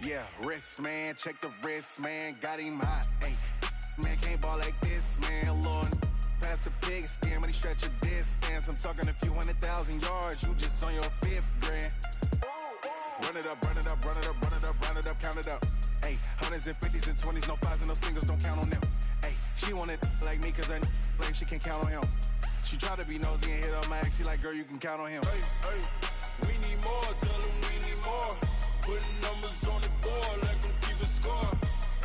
Yeah, wrist, man, check the wrist, man, got him hot, ayy. Man, can't ball like this, man, Lord. Past the big skin, when he stretch a distance. I'm talking a few 100,000 yards, you just on your 5th grand. Run it up, run it up, run it up, run it up, run it up, count it up. Ayy, hundreds and 50s and 20s, no 5s and no singles, don't count on them. Ayy, she want it like me, cause I like she can count on him. She try to be nosy and hit up my ex, she like, girl, you can count on him. Hey, hey, we need more, tell them we need more. Putting numbers on the board, like them keep a score.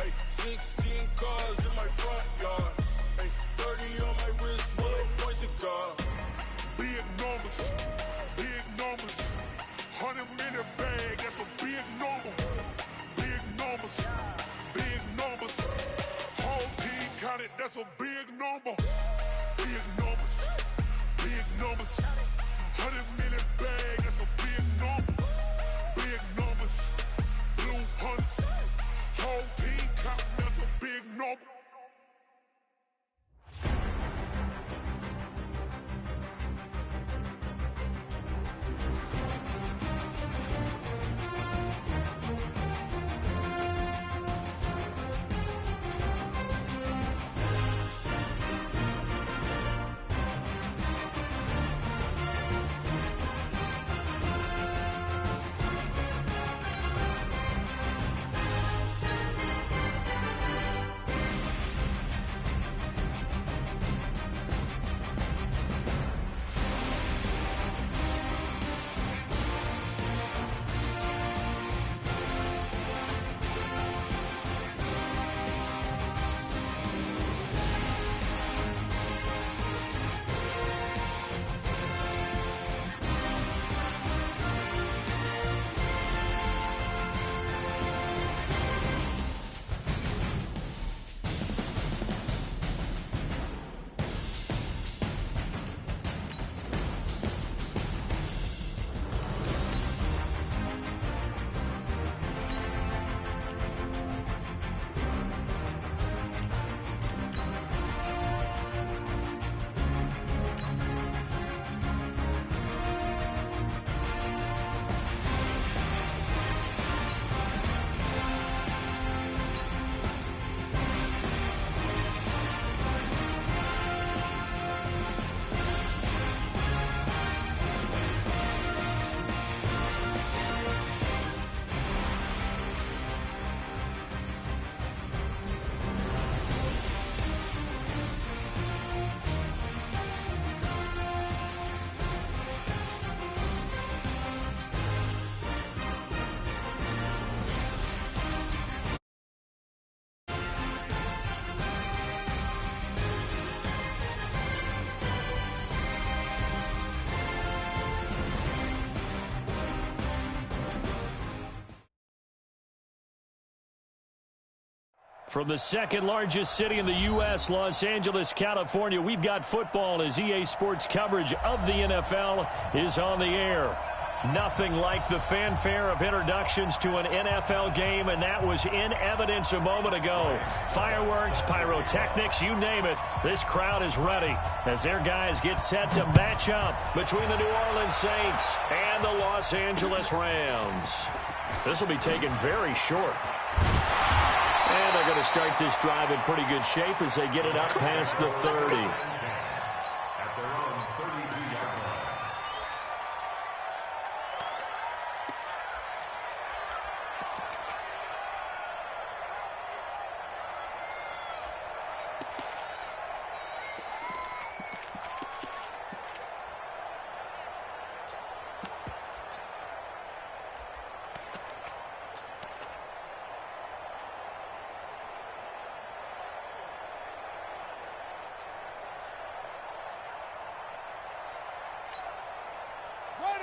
Hey, 16 cars in my front yard. Hey, 30 on my wrist, what point to guard. Big numbers, big numbers. 100 minute bag, that's a big number. Big numbers, big numbers. Whole team counted, that's a big number. Big numbers, big numbers. 100 minute bag, that's a big number. Big numbers, blue hunts. Whole team counting, that's a big number. From the second largest city in the U.S., Los Angeles, California, we've got football as EA Sports coverage of the NFL is on the air. Nothing like the fanfare of introductions to an NFL game, and that was in evidence a moment ago. Fireworks, pyrotechnics, you name it. This crowd is ready as their guys get set to match up between the New Orleans Saints and the Los Angeles Rams. This will be taken very short. And they're going to start this drive in pretty good shape as they get it up past the 30.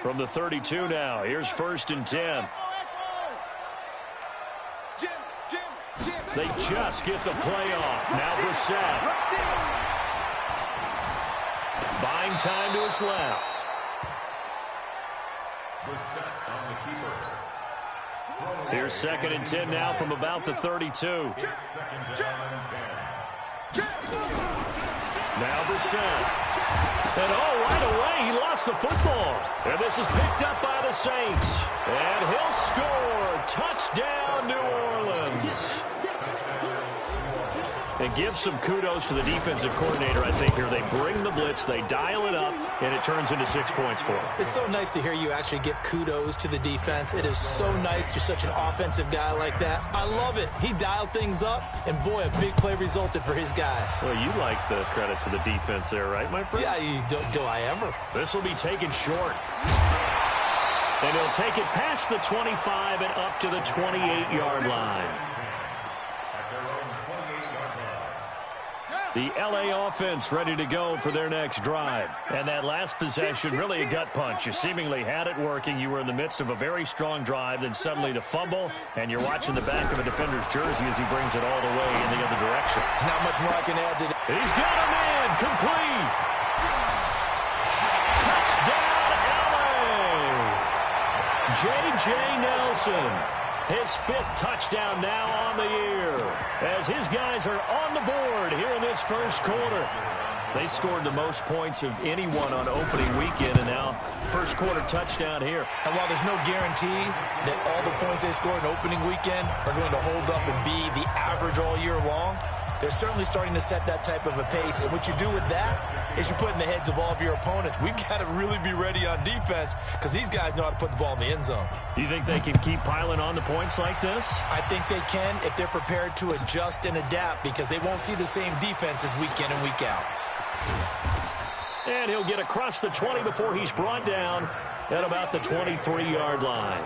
From the 32 now, here's 1st and 10. They just get the play off. Now Brissett. Buying time to his left. Here's 2nd and 10 now from about the 32. Now Brissett. And right away, he lost the football. And this is picked up by the Saints. And he'll score. Touchdown, New Orleans. And give some kudos to the defensive coordinator, I think, here. They bring the blitz, they dial it up, and it turns into 6 points for them. It's so nice to hear you actually give kudos to the defense. It is so nice. You're such an offensive guy like that. I love it. He dialed things up, and boy, a big play resulted for his guys. Well, you like the credit to the defense there, right, my friend? Yeah, do I ever? This will be taken short. And he'll take it past the 25 and up to the 28-yard line. The L.A. offense ready to go for their next drive. And that last possession, really a gut punch. You seemingly had it working. You were in the midst of a very strong drive. Then suddenly the fumble, and you're watching the back of a defender's jersey as he brings it all the way in the other direction. There's not much more I can add to that. He's got a man. Complete. Touchdown, L.A. J.J. Nelson. His 5th touchdown now on the year as his guys are on the board here in this first quarter. They scored the most points of anyone on opening weekend, and now first quarter touchdown here. And while there's no guarantee that all the points they score in opening weekend are going to hold up and be the average all year long, they're certainly starting to set that type of a pace. And what you do with that is you put in the heads of all of your opponents, we've got to really be ready on defense because these guys know how to put the ball in the end zone. Do you think they can keep piling on the points like this? I think they can if they're prepared to adjust and adapt because they won't see the same defenses week in and week out. And he'll get across the 20 before he's brought down at about the 23-yard line.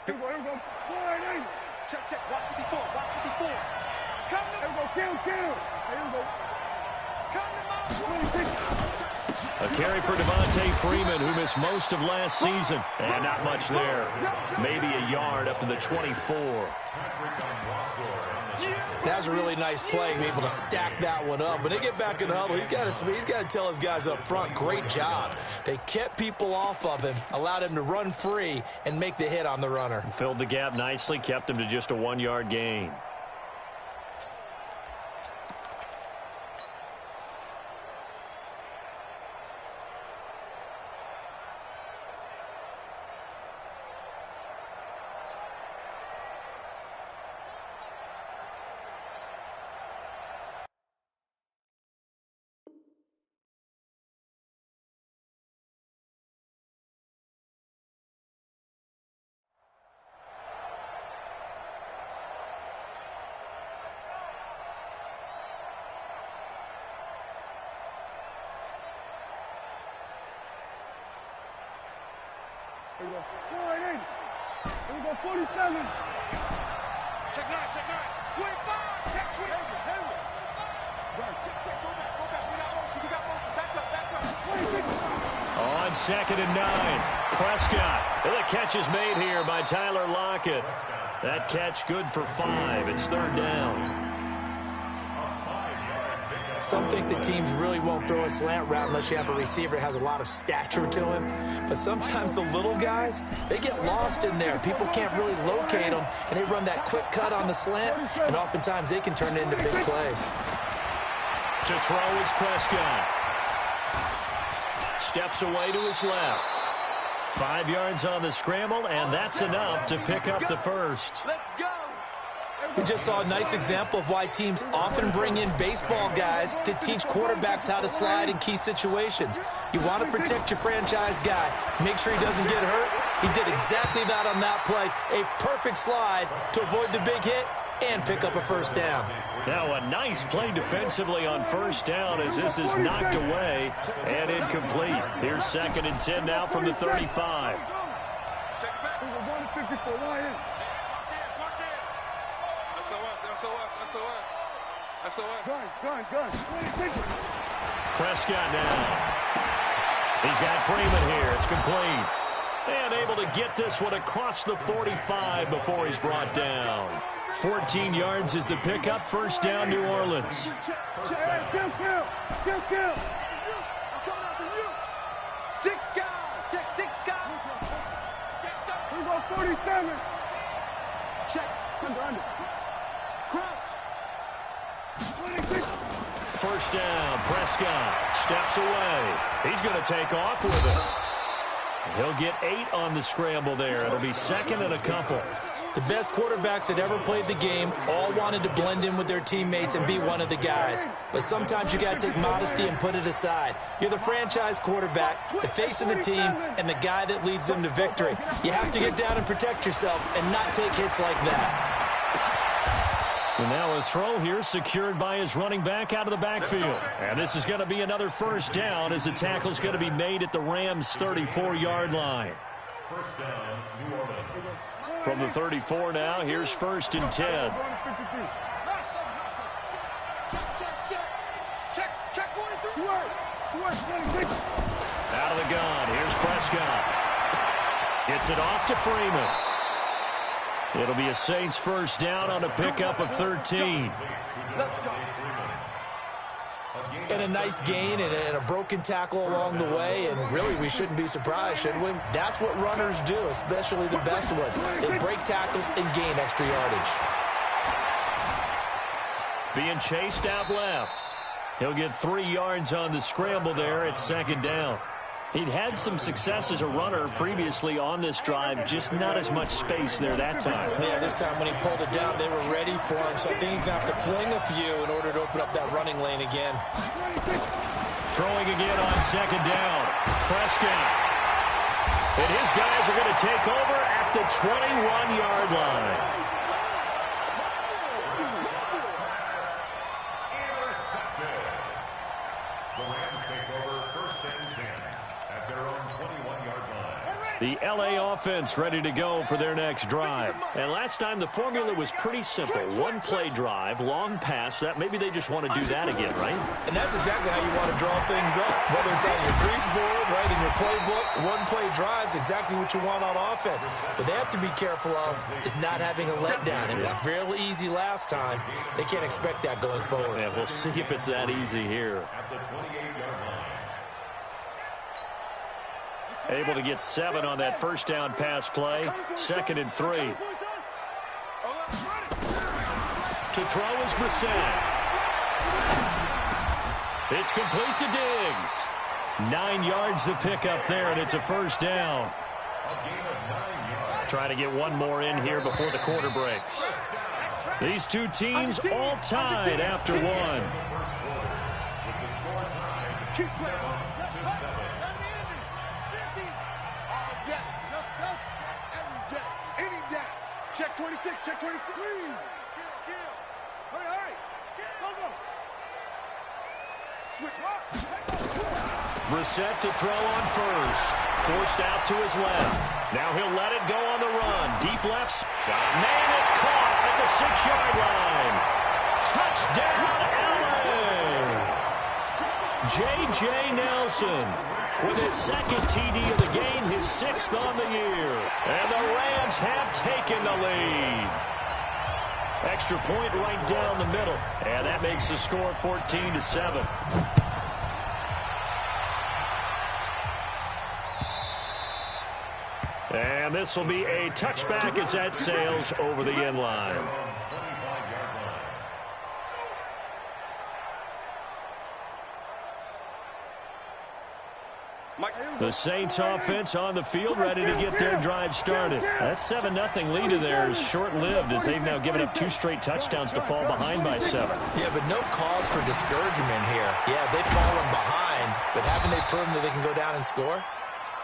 Here we go. Forward in. Check, watch 54, watch 54. Come to... Here we go, kill. Here we go. Come to my... A carry for Devontae Freeman, who missed most of last season. And not much there. Maybe a yard up to the 24. That's a really nice play, be able to stack that one up. When they get back in the huddle, he's got to tell his guys up front, great job. They kept people off of him, allowed him to run free, and make the hit on the runner. Filled the gap nicely, kept him to just a 1-yard gain. Here we go. Forward in. Here we go, 47. Check 9. 25. Check 20. Right, check. Go back. We got motion. Back up. 26. On 2nd and 9. Prescott. And the catch is made here by Tyler Lockett. That catch good for 5. It's 3rd down. Some think the teams really won't throw a slant route unless you have a receiver that has a lot of stature to him. But sometimes the little guys, they get lost in there. People can't really locate them, and they run that quick cut on the slant, and oftentimes they can turn it into big plays. To throw is Prescott. Steps away to his left. 5 yards on the scramble, and that's enough to pick up the first. Let's go. We just saw a nice example of why teams often bring in baseball guys to teach quarterbacks how to slide in key situations. You want to protect your franchise guy. Make sure he doesn't get hurt. He did exactly that on that play. A perfect slide to avoid the big hit and pick up a first down. Now a nice play defensively on first down as this is knocked away and incomplete. Here's 2nd and 10 now from the 35. Check back. 154. Line in. Gun. Prescott now. He's got Freeman here. It's complete. And able to get this one across the 45 before he's brought down. 14 yards is the pickup. First down, New Orleans. Kill. I'm coming after you. 6 guys. Check 6 guys. We go 47. Check. Under. Crouch. 26. First down, Prescott steps away. He's going to take off with it. He'll get 8 on the scramble there. It'll be second and a couple. The best quarterbacks that ever played the game all wanted to blend in with their teammates and be one of the guys. But sometimes you got to take modesty and put it aside. You're the franchise quarterback, the face of the team, and the guy that leads them to victory. You have to get down and protect yourself and not take hits like that. And now a throw here secured by his running back out of the backfield. And this is going to be another first down as the tackle's going to be made at the Rams' 34-yard line. First down, New Orleans. From the 34 now, here's first and 10. Check 43. Out of the gun, here's Prescott. Gets it off to Freeman. It'll be a Saints first down on a pickup of 13. And a nice gain and a broken tackle along the way, and really we shouldn't be surprised, should we? That's what runners do, especially the best ones. They break tackles and gain extra yardage. Being chased out left. He'll get 3 yards on the scramble there at second down. He'd had some success as a runner previously on this drive, just not as much space there that time. Yeah, this time when he pulled it down, they were ready for him, so I think he's going to have to fling a few in order to open up that running lane again. Throwing again on second down. Prescott. And his guys are going to take over at the 21-yard line. The L.A. offense ready to go for their next drive. And last time the formula was pretty simple. One-play drive, long pass. That maybe they just want to do that again, right? And that's exactly how you want to draw things up. Whether it's on your grease board, right, in your playbook, one-play drive's exactly what you want on offense. What they have to be careful of is not having a letdown. It was fairly easy last time. They can't expect that going forward. Yeah, we'll see if it's that easy here. At the 28-yard line. Able to get 7 on that first down pass play. Second and 3. To throw is Brissett. It's complete to Diggs. 9 yards to pick up there, and it's a first down. Trying to get one more in here before the quarter breaks. These two teams all tied after one. Check 26, check 26. Hurry. Go. Switch up. Brissett to throw on first. Forced out to his left. Now he'll let it go on the run. Deep lefts. Man, it's caught at the 6-yard line. Touchdown, LA! J.J. Nelson with his second TD of the game, his 6th on the year. And the Rams have taken the lead. Extra point right down the middle. And that makes the score 14-7. And this will be a touchback as that sails over the end line. The Saints offense on the field ready to get their drive started. That 7-0 lead of theirs short-lived as they've now given up 2 straight touchdowns to fall behind by 7. Yeah, but no cause for discouragement here. Yeah, they've fallen behind, but haven't they proven that they can go down and score?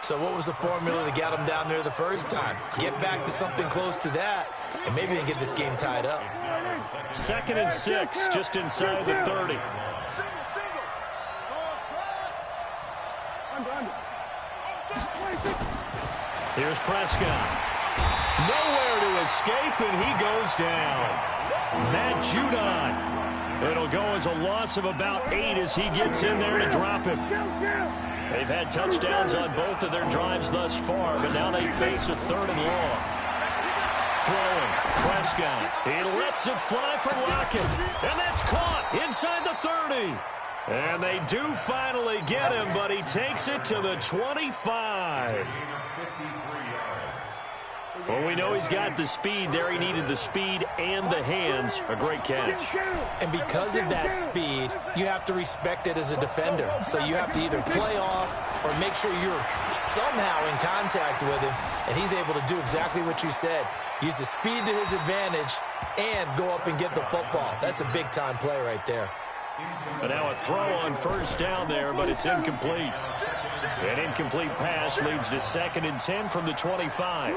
So what was the formula that got them down there the first time? Get back to something close to that, and maybe they can get this game tied up. 2nd and 6, just inside the 30. Here's Prescott. Nowhere to escape, and he goes down. Matt Judon. It'll go as a loss of about 8 as he gets in there to drop him. They've had touchdowns on both of their drives thus far, but now they face a 3rd and long. Throwing, Prescott. He lets it fly for Lockett, and that's caught inside the 30. And they do finally get him, but he takes it to the 25. Well, we know he's got the speed there. He needed the speed and the hands. A great catch. And because of that speed, you have to respect it as a defender. So you have to either play off or make sure you're somehow in contact with him. And he's able to do exactly what you said. Use the speed to his advantage and go up and get the football. That's a big-time play right there. But now a throw on 1st down there, but it's incomplete. An incomplete pass leads to 2nd and 10 from the 25.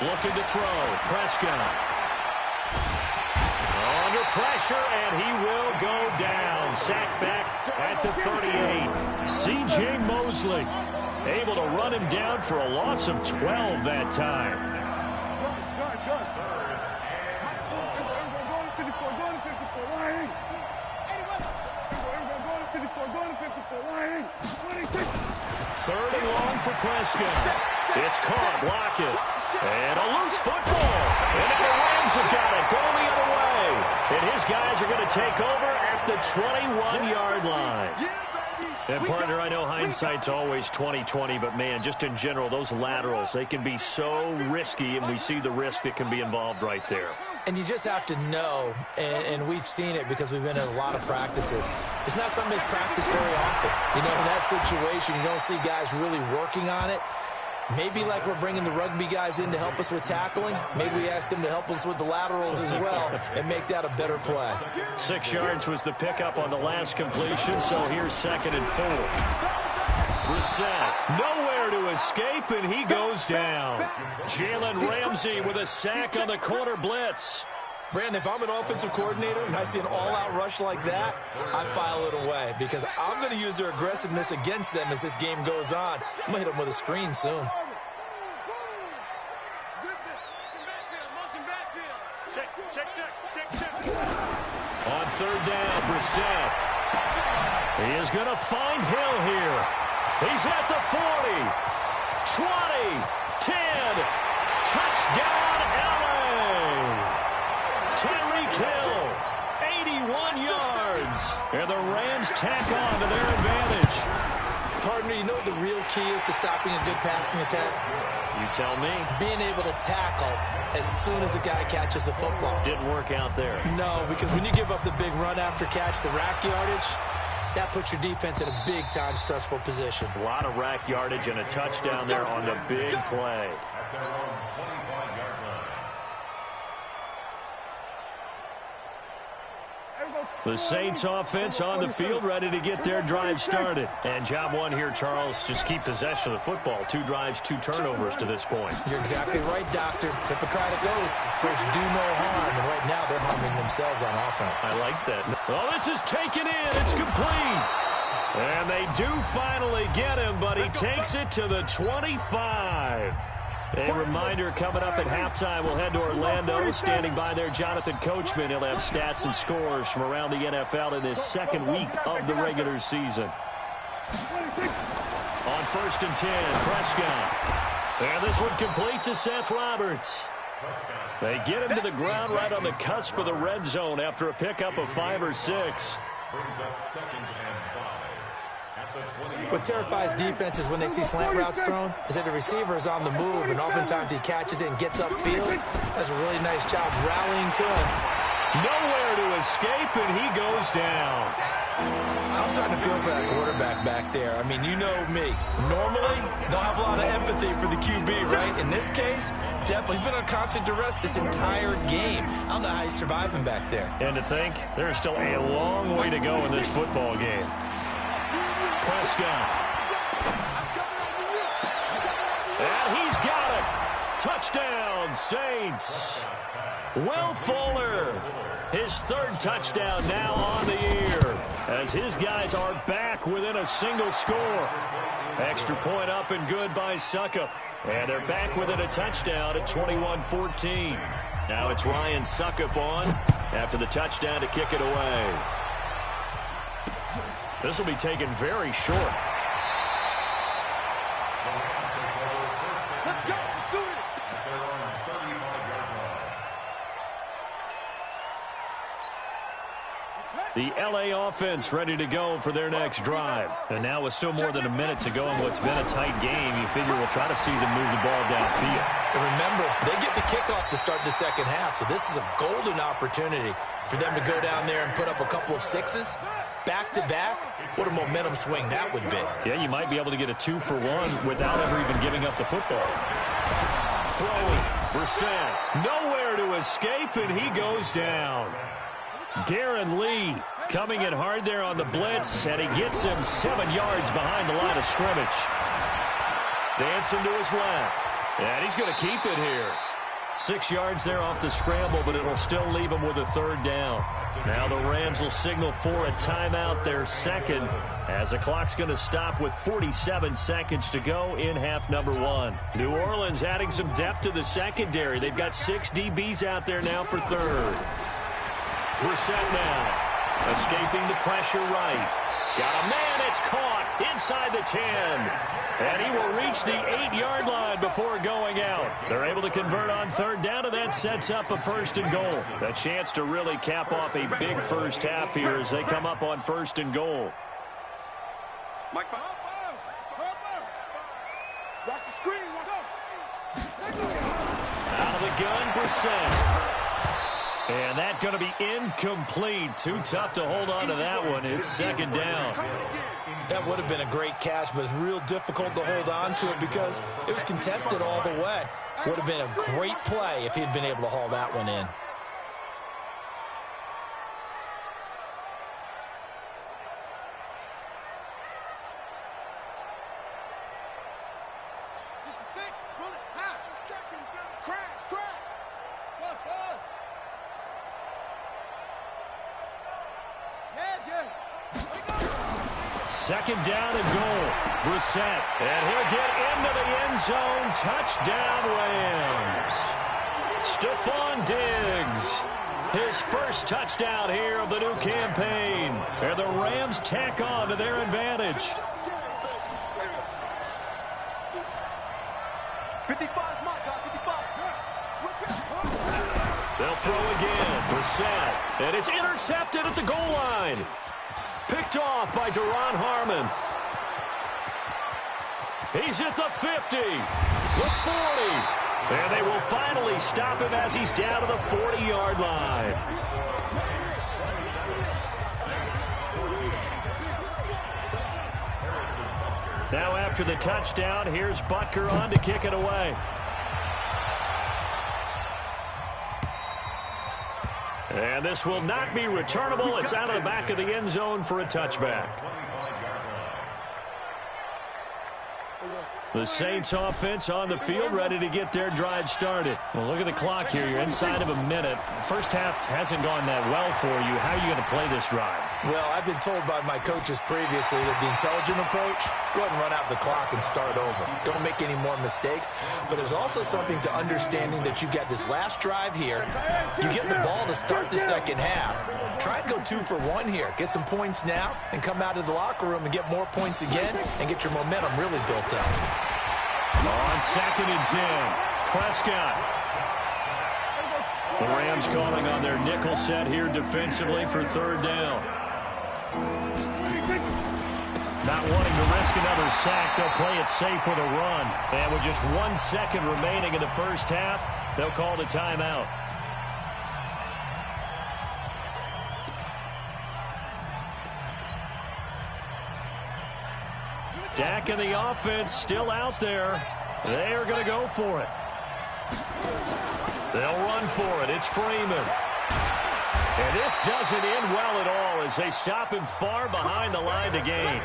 Looking to throw. Prescott. Under pressure, and he will go down. Sacked back at the 38. C.J. Mosley able to run him down for a loss of 12 that time. Third and long for Prescott. It's caught. Lockett. And a loose football. And now the Rams have got it. Going the other way. And his guys are going to take over at the 21-yard line. And, partner, I know hindsight's always 20/20, but, man, just in general, those laterals, they can be so risky, and we see the risk that can be involved right there. And you just have to know, and we've seen it because we've been in a lot of practices. It's not something that's practiced very often. You know, in that situation, you don't see guys really working on it. Maybe like we're bringing the rugby guys in to help us with tackling. Maybe we ask them to help us with the laterals as well and make that a better play. 6 yards was the pickup on the last completion, so here's 2nd and 4. Brissett, nowhere to escape, and he goes down. Jalen Ramsey with a sack on the corner blitz. Brandon, if I'm an offensive coordinator and I see an all-out rush like that, I file it away because I'm going to use their aggressiveness against them as this game goes on. I'm going to hit them with a screen soon. On 3rd down, Brissett. He is going to find Hill here. He's at the 40, 20, 10, touchdown LA. Tyreek Hill, 81 yards. And the Rams tack on to their advantage. Partner, you know what the real key is to stopping a good passing attack? You tell me. Being able to tackle as soon as a guy catches the football. Didn't work out there. No, because when you give up the big run after catch, the rack yardage, that puts your defense in a big-time stressful position. A lot of rack yardage and a touchdown there on the big play. The Saints offense on the field, ready to get their drive started. And job one here, Charles, just keep possession of the football. 2 drives, 2 turnovers to this point. You're exactly right, Doctor. Hippocratic oath. First, do no harm. And right now, they're harming themselves on offense. I like that. Well, this is taken in. It's complete. And they do finally get him, but he takes it to the 25. A reminder, coming up at halftime, we'll head to Orlando. Standing by there, Jonathan Coachman. He'll have stats and scores from around the NFL in this 2nd week of the regular season. On 1st and 10, Prescott. And this one complete to Seth Roberts. They get him to the ground right on the cusp of the red zone after a pickup of 5 or 6. Brings up 2nd and 5. What terrifies defenses when they see slant routes thrown is that the receiver is on the move, and oftentimes he catches it and gets upfield. That's a really nice job rallying to him. Nowhere to escape, and he goes down. I'm starting to feel for that quarterback back there. I mean, you know me. Normally, don't have a lot of empathy for the QB, right? In this case, definitely. He's been on constant duress this entire game. I don't know how he's surviving back there. And to think, there's still a long way to go in this football game. Prescott. And he's got it. Touchdown, Saints. Will Fuller, his 3rd touchdown now on the year, as his guys are back within a single score. Extra point up and good by Succop. And they're back within a touchdown at 21-14. Now it's Ryan Succop on after the touchdown to kick it away. This will be taken very short. Let's go. Let's do it. The LA offense ready to go for their next drive. And now with still more than a minute to go in what's been a tight game, you figure we'll try to see them move the ball downfield. And remember, they get the kickoff to start the second half, so this is a golden opportunity for them to go down there and put up a couple of sixes back-to-back. What a momentum swing that would be. Yeah, you might be able to get a 2-for-1 without ever even giving up the football. Throwing, Brissett, nowhere to escape, and he goes down. Darren Lee coming in hard there on the blitz, and he gets him 7 yards behind the line of scrimmage. Dancing to his left, and he's going to keep it here. 6 yards there off the scramble, but it'll still leave him with a third down. Now the Rams will signal for a timeout, their second, as the clock's going to stop with 47 seconds to go in half number 1. New Orleans adding some depth to the secondary. They've got 6 DBs out there now for third. Brissett now, escaping the pressure right. Got a man, it's caught inside the 10. And he will reach the 8-yard line before going out. They're able to convert on third down, and that sets up a first and goal. A chance to really cap off a big first half here as they come up on first and goal. Mike, watch the screen. Out of the gun, Brissett. And that's going to be incomplete. Too tough to hold on to that one. It's second down. That would have been a great catch, but it's real difficult to hold on to it because it was contested all the way. Would have been a great play if he'd been able to haul that one in. Second down and goal. Brissett. And he'll get into the end zone. Touchdown, Rams. Stephon Diggs. His first touchdown here of the new campaign. And the Rams tack on to their advantage. 55, my God, 55. Switch it. They'll throw again. Brissett. And it's intercepted at the goal line. Picked off by Duron Harmon. He's at the 50, the 40, and they will finally stop him as he's down to the 40-yard line. Now after the touchdown, here's Butker on to kick it away. And this will not be returnable. It's out of the back of the end zone for a touchback. The Saints offense on the field ready to get their drive started. Well, look at the clock here. You're inside of a minute. First half hasn't gone that well for you. How are you going to play this drive? Well, I've been told by my coaches previously that the intelligent approach, go ahead and run out the clock and start over. Don't make any more mistakes. But there's also something to understanding that you've got this last drive here. You get the ball to start the second half. Try and go 2 for 1 here. Get some points now and come out of the locker room and get more points again and get your momentum really built up. On second and 10, Prescott. The Rams calling on their nickel set here defensively for third down. Not wanting to risk another sack, they'll play it safe with a run. And with just 1 second remaining in the first half, they'll call the timeout. Dak and the offense still out there. They are going to go for it. They'll run for it. It's Freeman. And this doesn't end well at all as they stop him far behind the line to gain.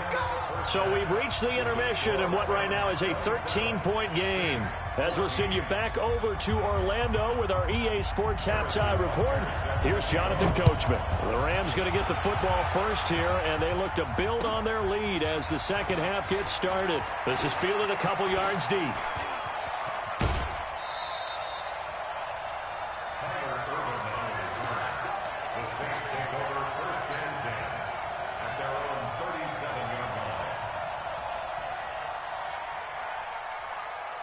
So we've reached the intermission in what right now is a 13-point game. As we'll send you back over to Orlando with our EA Sports Halftime Report, here's Jonathan Coachman. The Rams going to get the football first here, and they look to build on their lead as the second half gets started. This is fielded a couple yards deep. take over 1st and 10 at their own 37-yard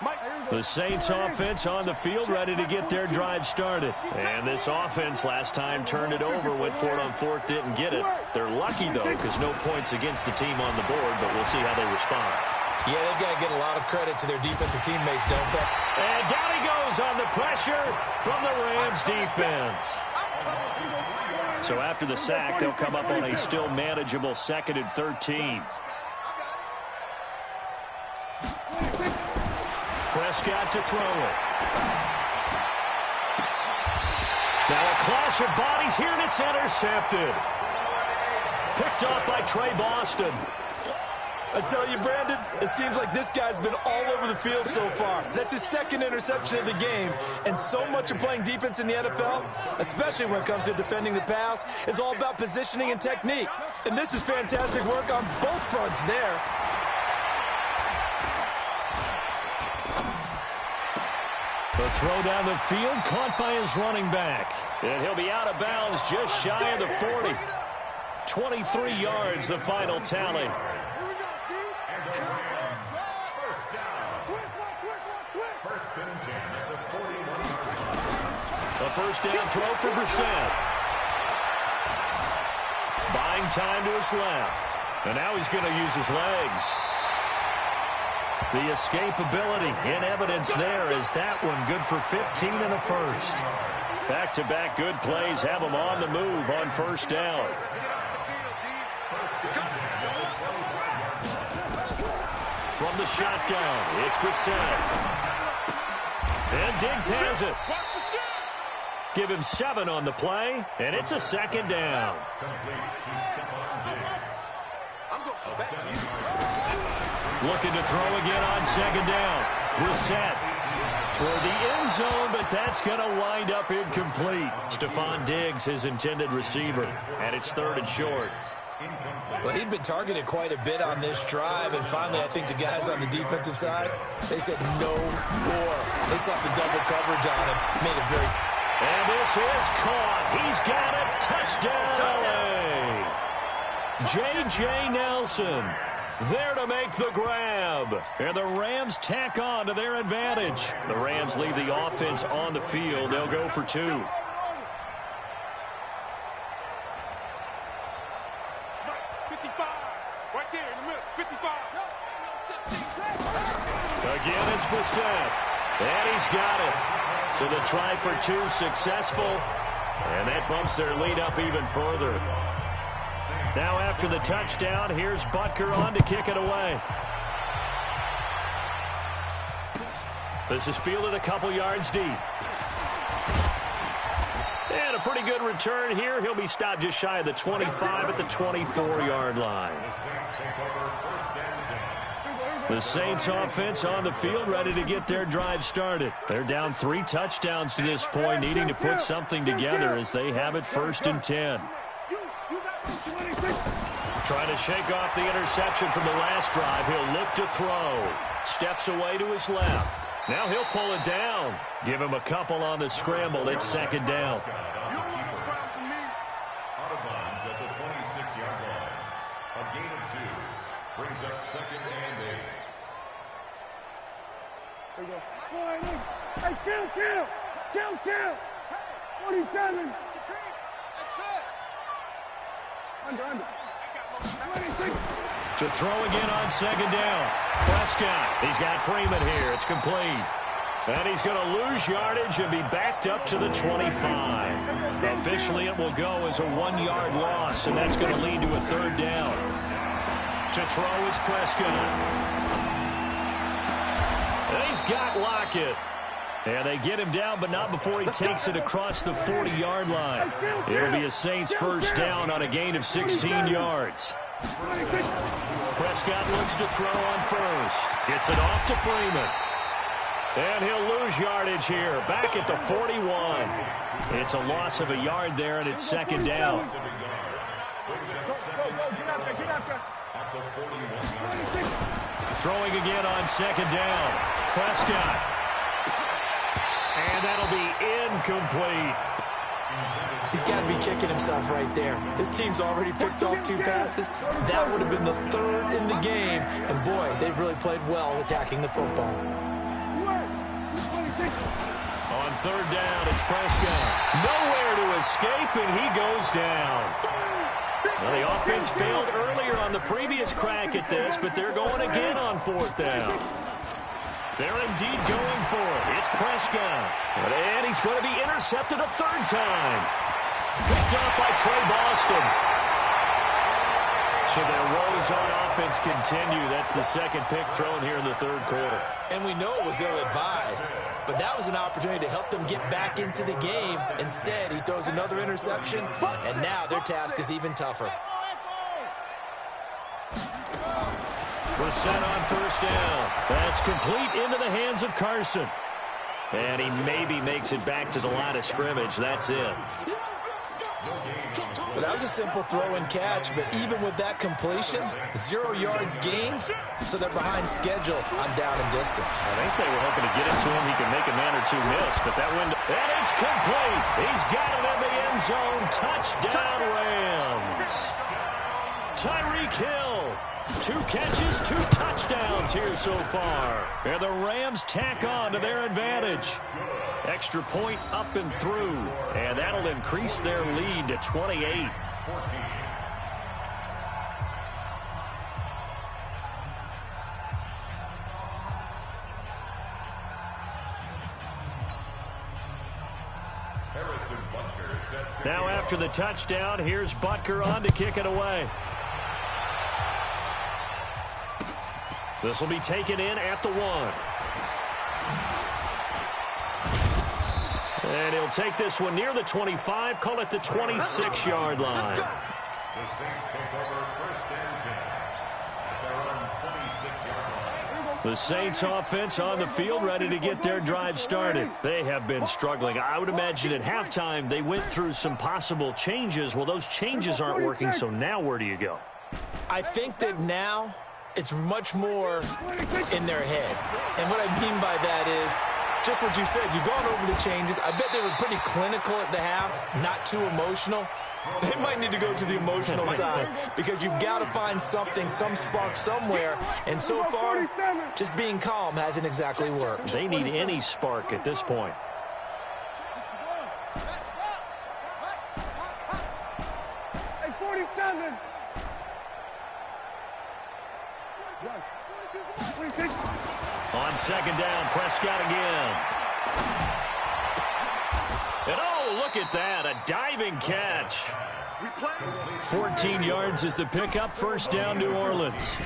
line. The Saints offense on the field, ready to get their drive started. And this offense last time turned it over, went for it on 4th, didn't get it. They're lucky, though, because no points against the team on the board, but we'll see how they respond. Yeah, they've got to get a lot of credit to their defensive teammates, don't they? And down he goes on the pressure from the Rams defense. So after the sack, they'll come up on a still manageable 2nd and 13. Prescott to throw it. Now a clash of bodies here, and it's intercepted. Picked off by Trey Boston. I tell you, Brandon, it seems like this guy's been all over the field so far. That's his 2nd interception of the game. And so much of playing defense in the NFL, especially when it comes to defending the pass, is all about positioning and technique. And this is fantastic work on both fronts there. The throw down the field, caught by his running back. And he'll be out of bounds just shy of the 40. 23 yards, the final tally. A first down throw for Brissett. Buying time to his left. And now he's going to use his legs. The escapability in evidence there is that one good for 15 in the first. Back-to-back good plays have him on the move on first down. From the shotgun, it's Brissett. And Diggs has it. Give him 7 on the play, and it's a 2nd down. Looking to throw again on 2nd down. Brissett toward the end zone, but that's going to wind up incomplete. Stephon Diggs, his intended receiver, and it's 3rd and short. Well, he'd been targeted quite a bit on this drive, and finally I think the guys on the defensive side, they said no more. They slapped the double coverage on him, made it very... And this is caught. He's got it. Touchdown, LA. J.J. Nelson there to make the grab. And the Rams tack on to their advantage. The Rams leave the offense on the field. They'll go for 2. Again, it's Brissett. And he's got it. So the try for 2 successful. And that bumps their lead up even further. Now after the touchdown, here's Butker on to kick it away. This is fielded a couple yards deep. And a pretty good return here. He'll be stopped just shy of the 25 at the 24-yard line. The Saints offense on the field, ready to get their drive started. They're down 3 touchdowns to this point, needing to put something together as they have it 1st and 10. Trying to shake off the interception from the last drive. He'll look to throw. Steps away to his left. Now he'll pull it down. Give him a couple on the scramble. It's 2nd down. Out of bounds at the 26-yard line. A gain of 2 brings up 2nd and 8. There you go. Hey, kill. 47. Under. To throw again on 2nd down. Prescott. He's got Freeman here. It's complete. And he's going to lose yardage and be backed up to the 25. Officially, it will go as a 1-yard loss, and that's going to lead to a 3rd down. To throw is Prescott. And he's got Lockett. And they get him down, but not before he takes it across the 40-yard line. It'll be a Saints 1st down on a gain of 16 yards. Prescott looks to throw on 1st. Gets it off to Freeman. And he'll lose yardage here, back at the 41. It's a loss of a yard there, and it's 2nd down. Throwing again on 2nd down. Prescott. And that'll be incomplete. He's got to be kicking himself right there. His team's already picked off 2 passes. That would have been the 3rd in the game. And, boy, they've really played well attacking the football. On 3rd down, it's Prescott. Nowhere to escape, and he goes down. Well, the offense failed earlier on the previous crack at this, but they're going again on 4th down. They're indeed going for it. It's Prescott. And he's going to be intercepted a 3rd time. Picked up by Trey Boston. So their woes on offense continue. That's the 2nd pick thrown here in the 3rd quarter. And we know it was ill-advised, but that was an opportunity to help them get back into the game. Instead, he throws another interception, and now their task is even tougher. We're set on 1st down. That's complete into the hands of Carson. And he maybe makes it back to the line of scrimmage. That's it. Well, that was a simple throw and catch, but even with that completion, 0 yards gained, so they're behind schedule on down and distance. I think they were hoping to get it to him. He could make a man or 2 miss, but that window, and it's complete. He's got it in the end zone. Touchdown, Rams. Tyreek Hill. 2 catches, 2 touchdowns here so far. And the Rams tack on to their advantage. Extra point up and through. And that'll increase their lead to 28. Now after the touchdown, here's Butker on to kick it away. This will be taken in at the 1. And he'll take this one near the 25, call it the 26-yard line. The Saints take over 1st and 10 at their own 26-yard line. The Saints offense on the field ready to get their drive started. They have been struggling. I would imagine at halftime they went through some possible changes. Well, those changes aren't working, so now where do you go? I think that now it's much more in their head. And what I mean by that is just what you said. You've gone over the changes. I bet they were pretty clinical at the half, not too emotional. They might need to go to the emotional side because you've got to find something, some spark somewhere. And so far, just being calm hasn't exactly worked. They need any spark at this point. Hey, 47. On 2nd down, Prescott again. And oh, look at that, a diving catch. 14 yards is the pickup, 1st down, New Orleans.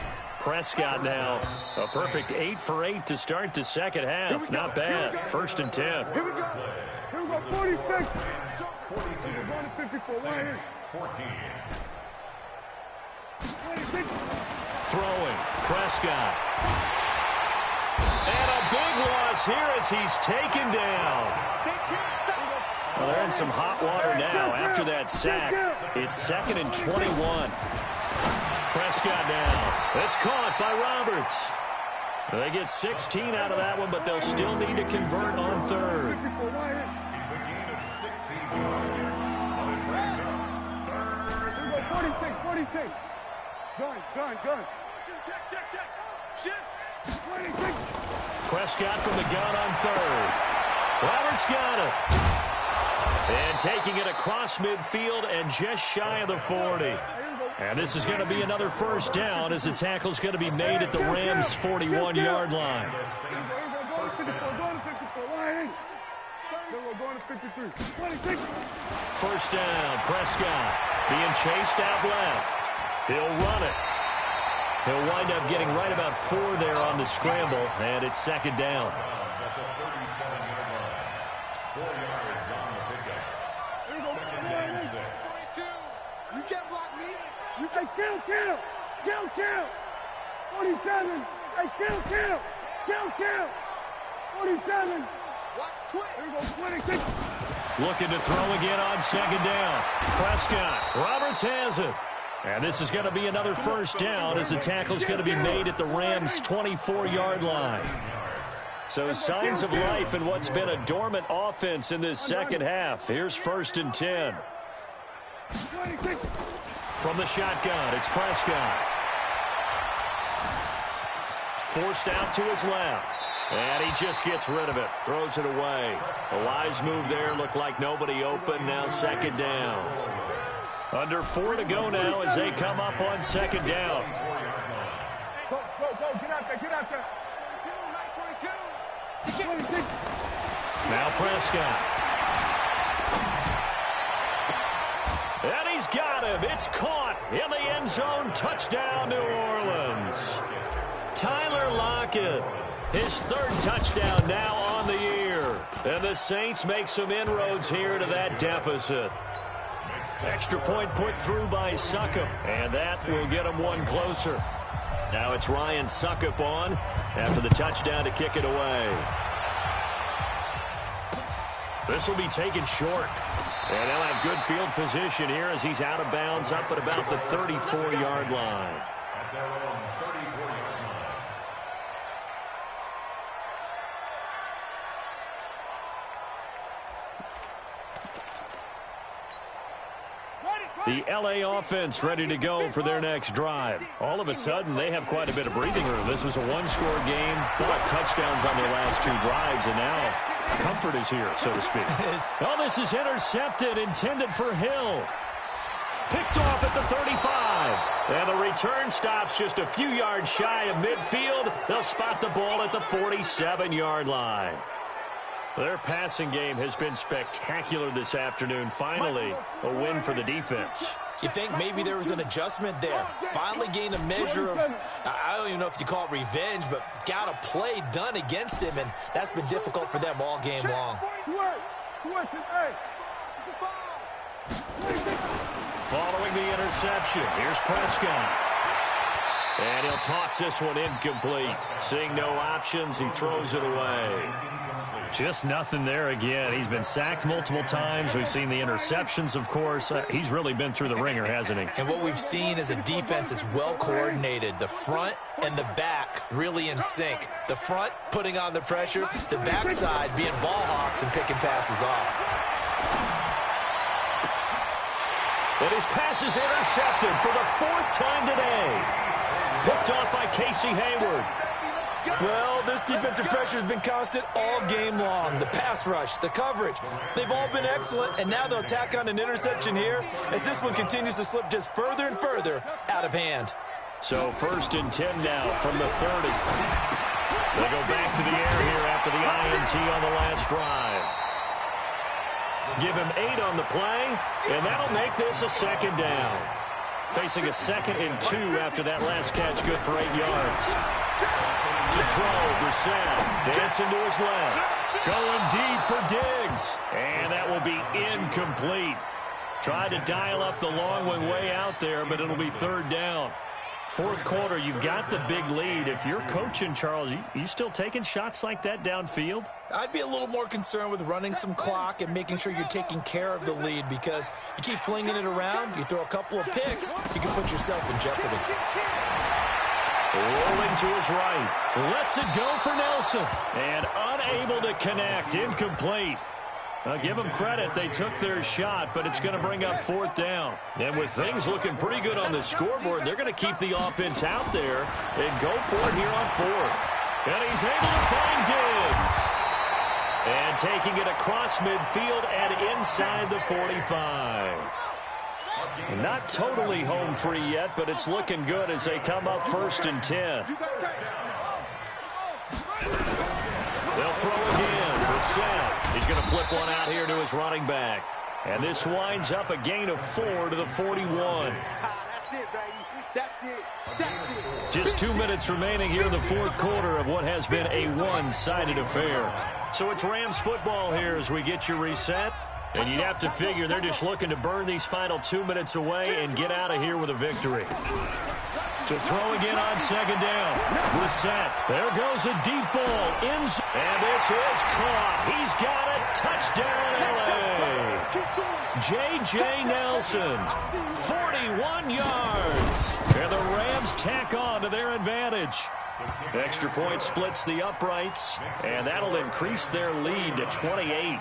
Prescott now, a perfect 8 for 8 to start the 2nd half. Not bad, 1st and 10. Here we go. Here we go, 46. 42. 54. 14. 26. Throwing, Prescott. And a big loss here as he's taken down. Well, they're in some hot water now after that sack. It's 2nd and 21. Prescott now. It's caught by Roberts. They get 16 out of that one, but they'll still need to convert on 3rd. It's a gain of 16 yards. But it brings up 3rd. Here we go, 46. Gun. Check. Shift. 26. Prescott from the gun on 3rd. Roberts got it. And taking it across midfield and just shy of the 40. And this is going to be another 1st down as the tackle's going to be made at the Rams' 41-yard line. 1st down, Prescott being chased out left. He'll run it. He'll wind up getting right about 4 there on the scramble, and it's 2nd down. At the 37-yard line. 4 yards on the pickup. 2nd and 6. You can't block me. You can kill. 47. Hey, kill. 47. Watch twist. Here we go, 26. Looking to throw again on 2nd down. Prescott. Roberts has it. And this is going to be another 1st down as the tackle's going to be made at the Rams' 24-yard line. So signs of life in what's been a dormant offense in this second half. Here's 1st and 10. From the shotgun, it's Prescott. Forced out to his left. And he just gets rid of it. Throws it away. A wise move there. Looked like nobody open. Now 2nd down. Under 4 to go now as they come up on 2nd down. Go, get out there, get out there. 22. Now Prescott. And he's got him. It's caught in the end zone. Touchdown, New Orleans. Tyler Lockett, his 3rd touchdown now on the year. And the Saints make some inroads here to that deficit. Extra point put through by Succop, and that will get him one closer. Now it's Ryan Succop on after the touchdown to kick it away. This will be taken short. And they'll have good field position here as he's out of bounds up at about the 34-yard line. At their own 34-yard line. The L.A. offense ready to go for their next drive. All of a sudden, they have quite a bit of breathing room. This was a one-score game, but touchdowns on their last 2 drives, and now comfort is here, so to speak. Oh, this is intercepted, intended for Hill. Picked off at the 35. And the return stops just a few yards shy of midfield. They'll spot the ball at the 47-yard line. Their passing game has been spectacular this afternoon. Finally, a win for the defense. You think maybe there was an adjustment there. Finally gained a measure of, I don't even know if you call it revenge, but got a play done against him, and that's been difficult for them all game long. Following the interception, here's Prescott. And he'll toss this one incomplete. Seeing no options, he throws it away. Just nothing there again. He's been sacked multiple times. We've seen the interceptions, of course. He's really been through the ringer, hasn't he? And what we've seen is a defense that's well coordinated. The front and the back really in sync. The front putting on the pressure, the backside being ball hawks and picking passes off. And his pass is intercepted for the 4th time today. Picked off by Casey Hayward. Well, this defensive pressure has been constant all game long. The pass rush, the coverage, they've all been excellent, and now they'll tack on an interception here as this one continues to slip just further and further out of hand. So 1st and 10 now from the 30. They go back to the air here after the INT on the last drive. Give him 8 on the play, and that'll make this a 2nd down. Facing a 2nd and 2 after that last catch, good for 8 yards. To throw, Brissett dancing to his left. Going deep for Diggs. And that will be incomplete. Tried to dial up the long one way out there, but it'll be 3rd down. 4th quarter, you've got the big lead. If you're coaching, Charles, you still taking shots like that downfield? I'd be a little more concerned with running some clock and making sure you're taking care of the lead, because you keep flinging it around, you throw a couple of picks, you can put yourself in jeopardy. Rolling to his right. Lets it go for Nelson. And unable to connect. Incomplete. Give them credit. They took their shot, but it's going to bring up 4th down. And with things looking pretty good on the scoreboard, they're going to keep the offense out there and go for it here on 4th. And he's able to find Diggs. And taking it across midfield and inside the 45. Not totally home free yet, but it's looking good as they come up 1st and 10. They'll throw again. Brissett. He's going to flip one out here to his running back. And this winds up a gain of 4 to the 41. That's it, baby. That's it. That's it. Just 2 minutes remaining here in the 4th quarter of what has been a one-sided affair. So it's Rams football here as we get you reset. And you'd have to figure they're just looking to burn these final 2 minutes away and get out of here with a victory. To throw again on 2nd down. Brissett. There goes a deep ball. And this is caught. He's got it. Touchdown, L.A. J.J. Nelson. 41 yards. And the Rams tack on to their advantage. Extra point splits the uprights, and that'll increase their lead to 28.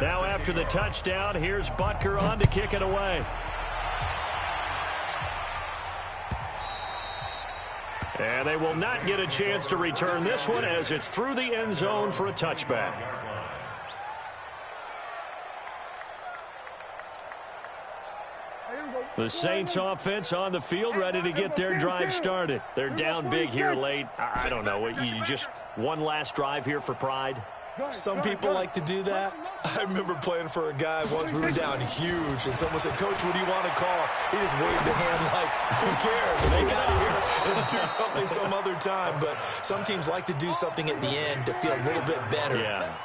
Now after the touchdown, here's Butker on to kick it away. And they will not get a chance to return this one as it's through the end zone for a touchback. The Saints offense on the field ready to get their drive started. They're down big here late. I don't know. You just one last drive here for pride? Some people like to do that. I remember playing for a guy once. We were down huge, and someone said, "Coach, what do you want to call?" He just waved a hand like, "Who cares? Let's get out of here and do something some other time." But some teams like to do something at the end to feel a little bit better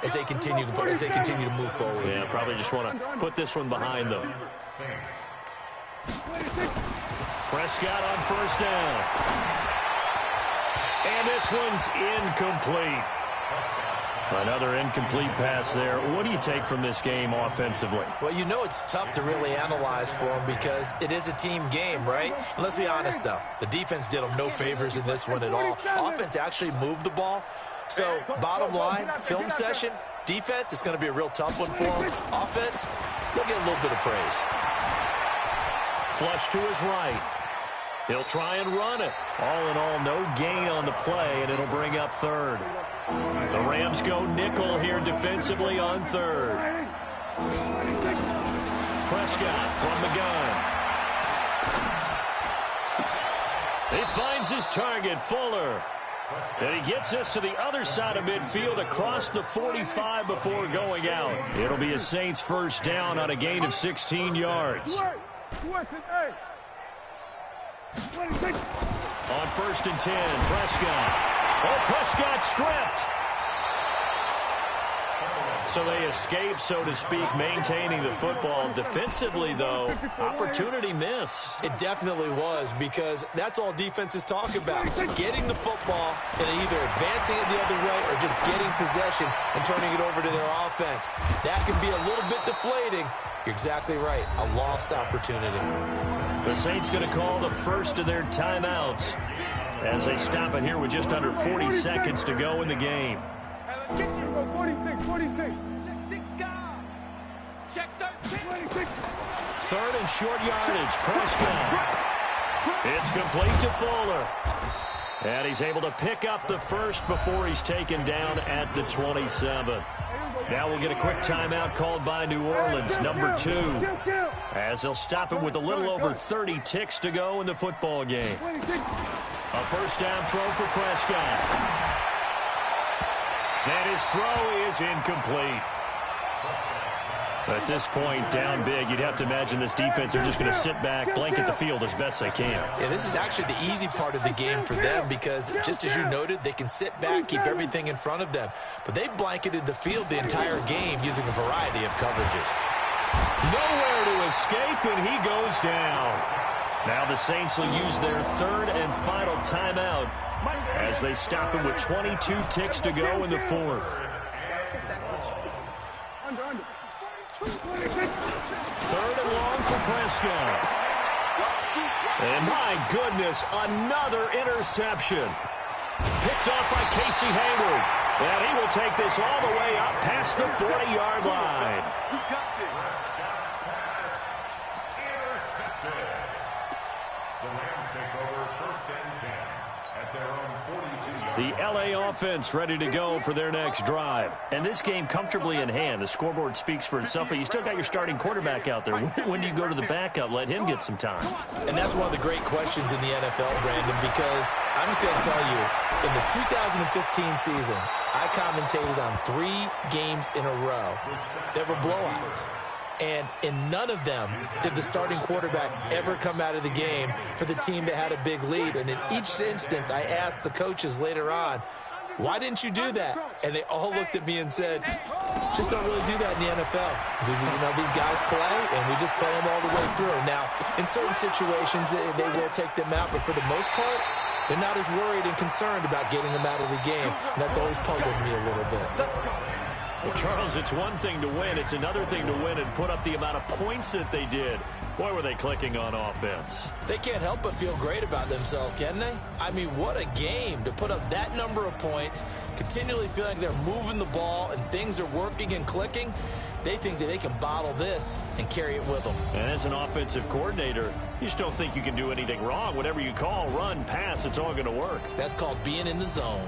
as they continue to move forward. Yeah, probably just want to put this one behind them. Prescott on first down. And this one's incomplete. Another incomplete pass there. What do you take from this game offensively? Well, you know it's tough to really analyze for them because it is a team game, right? And let's be honest, though. The defense did them no favors in this one at all. Offense actually moved the ball. So, bottom line, film session, defense, it's going to be a real tough one for them. Offense, they'll get a little bit of praise. Flush to his right. He'll try and run it. All in all, no gain on the play, and it'll bring up third. The Rams go nickel here defensively on third. Prescott from the gun. He finds his target, Fuller. And he gets us to the other side of midfield across the 45 before going out. It'll be a Saints first down on a gain of 16 yards. On first and 10, Prescott. Oh, Prescott stripped. So they escape, so to speak, maintaining the football. Defensively, though, opportunity miss. It definitely was, because that's all defenses talk about. Getting the football and either advancing it the other way or just getting possession and turning it over to their offense. That can be a little bit deflating. You're exactly right. A lost opportunity. The Saints going to call the first of their timeouts as they stop it here with just under 40 seconds to go in the game. 46. Third and short yardage. Prescott. It's complete to Fuller. And he's able to pick up the first before he's taken down at the 27. Now we'll get a quick timeout called by New Orleans, number 2, as they'll stop it with a little over 30 ticks to go in the football game. A first down throw for Prescott. And his throw is incomplete. At this point, down big, you'd have to imagine this defense are just going to sit back, blanket the field as best they can. Yeah, this is actually the easy part of the game for them because, just as you noted, they can sit back, keep everything in front of them. But they blanketed the field the entire game using a variety of coverages. Nowhere to escape, and he goes down. Now the Saints will use their third and final timeout as they stop it with 22 ticks to go in the fourth. Third and long for Prescott. And my goodness, another interception. Picked off by Casey Hayward. And he will take this all the way up past the 40-yard line. The Rams take over first and 10 at their own 42-yard The LA offense ready to go for their next drive. And this game comfortably in hand. The scoreboard speaks for itself, but you still got your starting quarterback out there. When do you go to the backup? Let him get some time. And that's one of the great questions in the NFL, Brandon, because I'm just going to tell you, in the 2015 season, I commentated on 3 games in a row that were blowouts. And in none of them did the starting quarterback ever come out of the game for the team that had a big lead. And in each instance, I asked the coaches later on, why didn't you do that? And they all looked at me and said, just don't really do that in the NFL. You know, these guys play, and we just play them all the way through. Now, in certain situations, they will take them out. But for the most part, They're not as worried and concerned about getting them out of the game, and that's always puzzled me a little bit. Well, Charles, it's one thing to win. It's another thing to win and put up the amount of points that they did. Boy, were they clicking on offense. They can't help but feel great about themselves, can they? I mean, what a game to put up that number of points, continually feeling they're moving the ball and things are working and clicking. They think that they can bottle this and carry it with them. And as an offensive coordinator, you just don't think you can do anything wrong. Whatever you call, run, pass, it's all going to work. That's called being in the zone.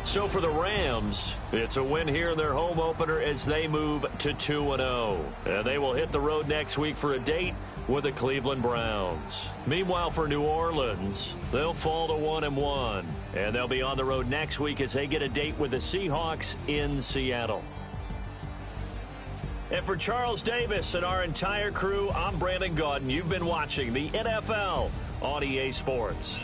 So for the Rams, it's a win here in their home opener as they move to 2-0. And they will hit the road next week for a date with the Cleveland Browns. Meanwhile, for New Orleans, they'll fall to 1-1. And they'll be on the road next week as they get a date with the Seahawks in Seattle. And for Charles Davis and our entire crew, I'm Brandon Gaudin. You've been watching the NFL on EA Sports.